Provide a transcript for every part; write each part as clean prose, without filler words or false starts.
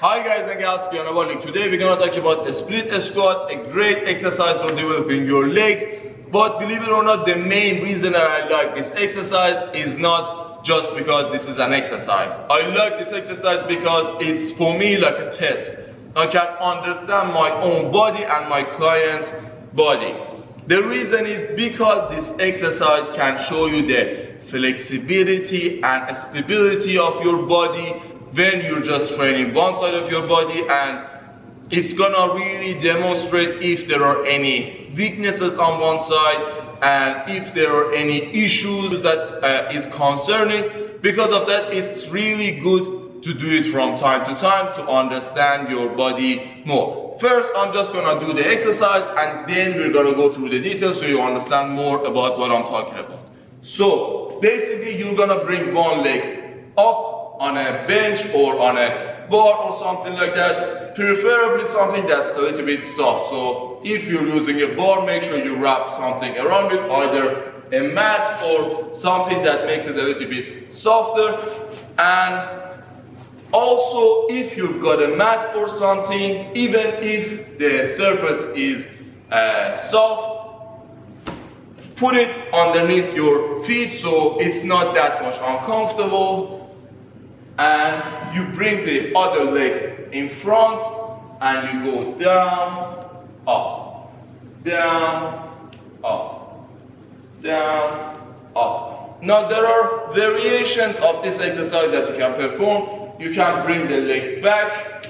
Hi guys and gals, today we're gonna talk about a split squat, a great exercise for developing your legs. But believe it or not, the main reason that I like this exercise is not just because this is an exercise. I like this exercise because it's for me like a test. I can understand my own body and my client's body. The reason is because this exercise can show you the flexibility and stability of your body when you're just training one side of your body, and it's gonna really demonstrate if there are any weaknesses on one side and if there are any issues that is concerning. Because of that, it's really good to do it from time to time to understand your body more. First, I'm just gonna do the exercise and then we're gonna go through the details so you understand more about what I'm talking about. So basically, you're gonna bring one leg up on a bench or on a bar or something like that, preferably something that's a little bit soft. So if you're using a bar, make sure you wrap something around it, either a mat or something that makes it a little bit softer. And also, if you've got a mat or something, even if the surface is soft, put it underneath your feet so it's not that much uncomfortable. And you bring the other leg in front and you go down, up, down, up, down, up. Now there are variations of this exercise that you can perform. You can bring the leg back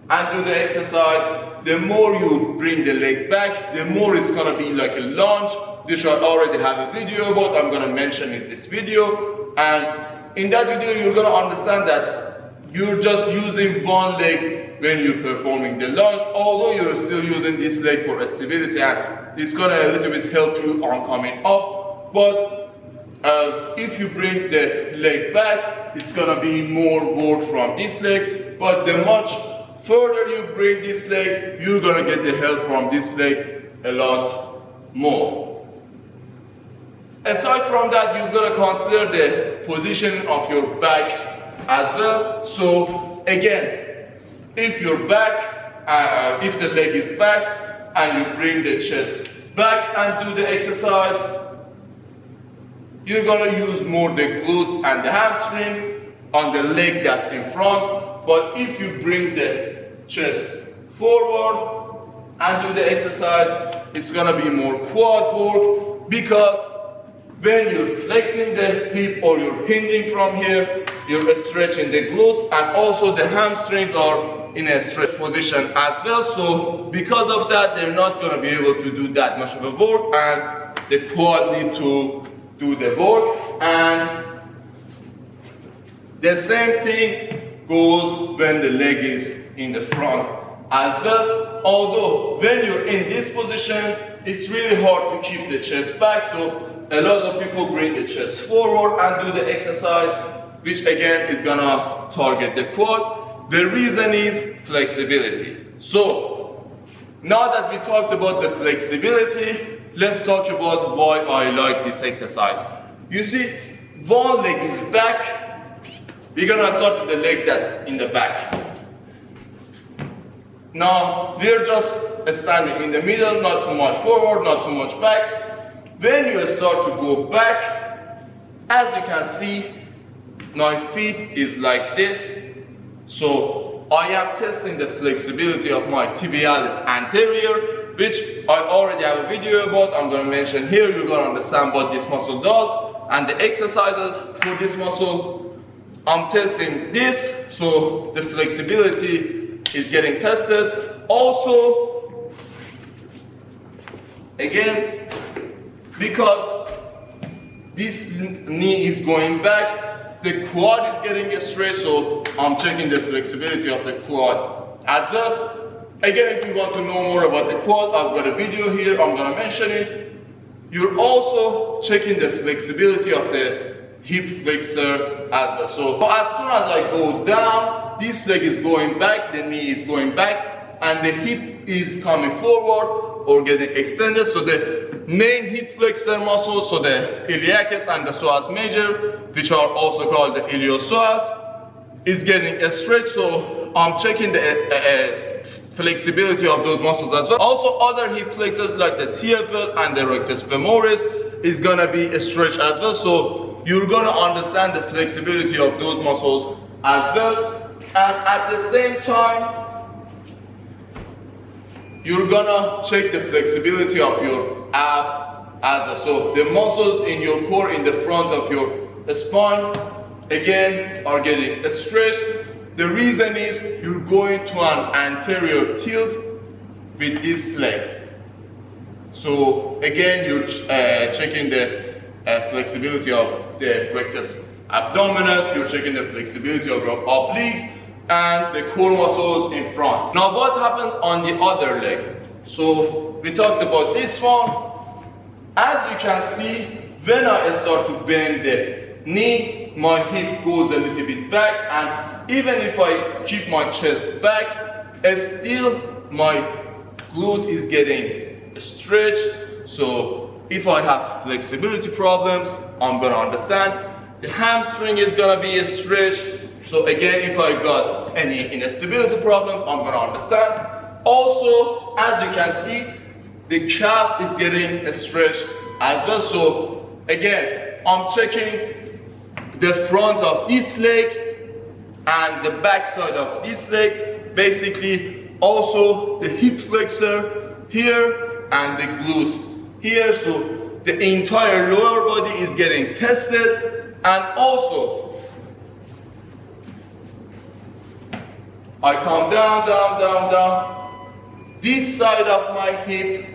and do the exercise. The more you bring the leg back, the more it's gonna be like a lunge, which I already have a video about. I'm gonna mention in this video. And in that video, you're gonna understand that you're just using one leg when you're performing the lunge, although you're still using this leg for stability, and it's gonna a little bit help you on coming up. But if you bring the leg back, it's gonna be more work from this leg. But the much further you bring this leg, you're gonna get the help from this leg a lot more. Aside from that, you've got to consider the position of your back as well. So again, if your back, if the leg is back and you bring the chest back and do the exercise, you're going to use more the glutes and the hamstring on the leg that's in front. But if you bring the chest forward and do the exercise, it's going to be more quad work, because when you're flexing the hip or you're hinging from here, you're stretching the glutes, and also the hamstrings are in a stretch position as well. So because of that, they're not going to be able to do that much of a work, and the quad need to do the work. And the same thing goes when the leg is in the front as well. Although when you're in this position, it's really hard to keep the chest back. So a lot of people bring the chest forward and do the exercise, which again is gonna target the quad. The reason is flexibility. So now that we talked about the flexibility, let's talk about why I like this exercise. You see, one leg is back. We're gonna start with the leg that's in the back. Now we're just standing in the middle, not too much forward, not too much back. When you start to go back, as you can see, my feet is like this. So I am testing the flexibility of my tibialis anterior, which I already have a video about. I'm going to mention here. You're going to understand what this muscle does and the exercises for this muscle. I'm testing this, so the flexibility is getting tested. Also, again, because this knee is going back, the quad is getting straight, so I'm checking the flexibility of the quad as well. Again, if you want to know more about the quad, I've got a video here, I'm gonna mention it. You're also checking the flexibility of the hip flexor as well. So as soon as I go down, this leg is going back, the knee is going back, and the hip is coming forward or getting extended. So the main hip flexor muscles, so the iliacus and the psoas major, which are also called the iliopsoas, is getting straight. So I'm checking the flexibility of those muscles as well. Also, other hip flexors like the TFL and the rectus femoris is gonna be a stretch as well. So you're gonna understand the flexibility of those muscles as well. And at the same time, you're gonna check the flexibility of your ab as well. So the muscles in your core in the front of your spine again are getting stretched. The reason is you're going to an anterior tilt with this leg. So again, you're checking the flexibility of the rectus abdominis, you're checking the flexibility of your obliques and the core muscles in front. Now what happens on the other leg? So we talked about this one. As you can see, when I start to bend the knee, my hip goes a little bit back, and even if I keep my chest back, still my glute is getting stretched. So if I have flexibility problems, I'm gonna understand. The hamstring is gonna be stretched. So again, if I got any instability problems, I'm gonna understand. Also, as you can see, the calf is getting stretched as well. So again, I'm checking the front of this leg and the back side of this leg. Basically, also the hip flexor here and the glute here. So the entire lower body is getting tested. And also, I come down, down, down, down. This side of my hip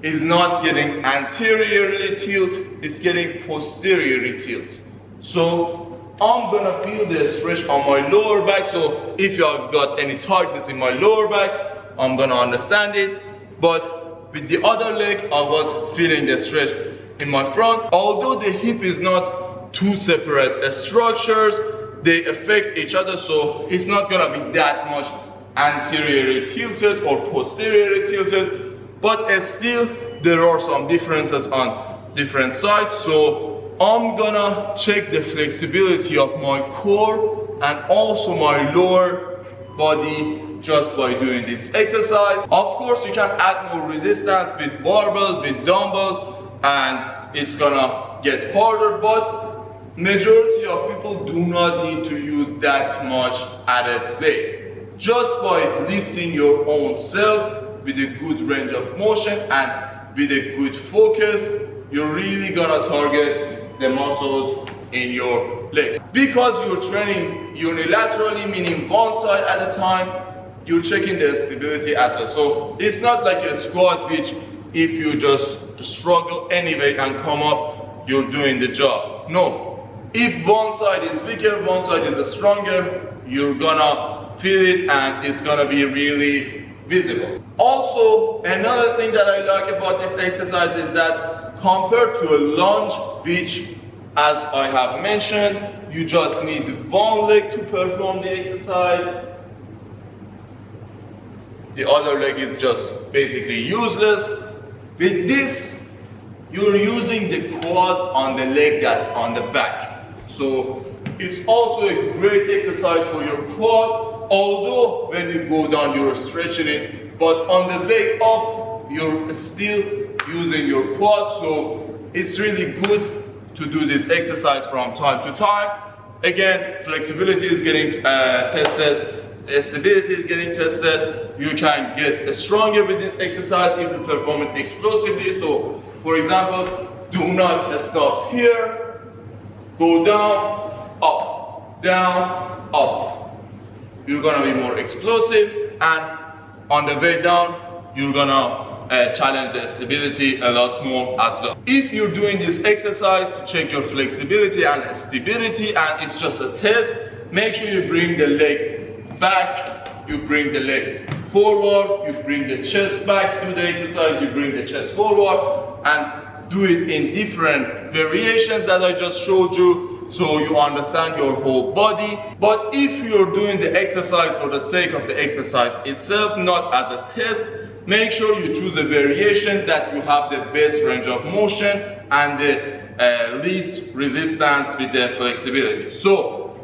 is not getting anteriorly tilt, it's getting posteriorly tilt. So I'm gonna feel the stretch on my lower back. So if you have got any tightness in my lower back, I'm gonna understand it. But with the other leg, I was feeling the stretch in my front. Although the hip is not two separate structures, they affect each other, so it's not gonna be that much anteriorly tilted or posteriorly tilted, but still there are some differences on different sides. So I'm gonna check the flexibility of my core and also my lower body just by doing this exercise. Of course, you can add more resistance with barbells, with dumbbells, and it's gonna get harder, but majority of people do not need to use that much added weight. Just by lifting your own self with a good range of motion and with a good focus, you're really gonna target the muscles in your legs. Because you're training unilaterally, meaning one side at a time, you're checking the stability as well. So it's not like a squat which if you just struggle anyway and come up, you're doing the job. No. If one side is weaker, one side is stronger, you're gonna feel it and it's gonna be really visible. Also, another thing that I like about this exercise is that compared to a lunge, which as I have mentioned, you just need one leg to perform the exercise. The other leg is just basically useless. With this, you're using the quads on the leg that's on the back. So it's also a great exercise for your quad, although when you go down you're stretching it, but on the way up you're still using your quad. So it's really good to do this exercise from time to time. Again, flexibility is getting tested, the stability is getting tested. You can get stronger with this exercise if you perform it explosively. So for example, do not stop here. Go down, up. You're gonna be more explosive, and on the way down, you're gonna challenge the stability a lot more as well. If you're doing this exercise to check your flexibility and stability, and it's just a test, make sure you bring the leg back, you bring the leg forward, you bring the chest back, do the exercise, you bring the chest forward, and do it in different variations that I just showed you, so you understand your whole body. But if you're doing the exercise for the sake of the exercise itself, not as a test, make sure you choose a variation that you have the best range of motion and the least resistance with the flexibility. So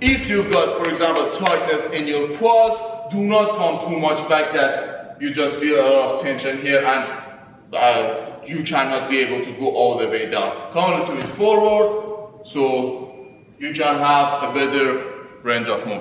If you've got, for example, tightness in your quads, do not come too much back that you just feel a lot of tension here and you cannot be able to go all the way down. Come a little bit forward so you can have a better range of motion.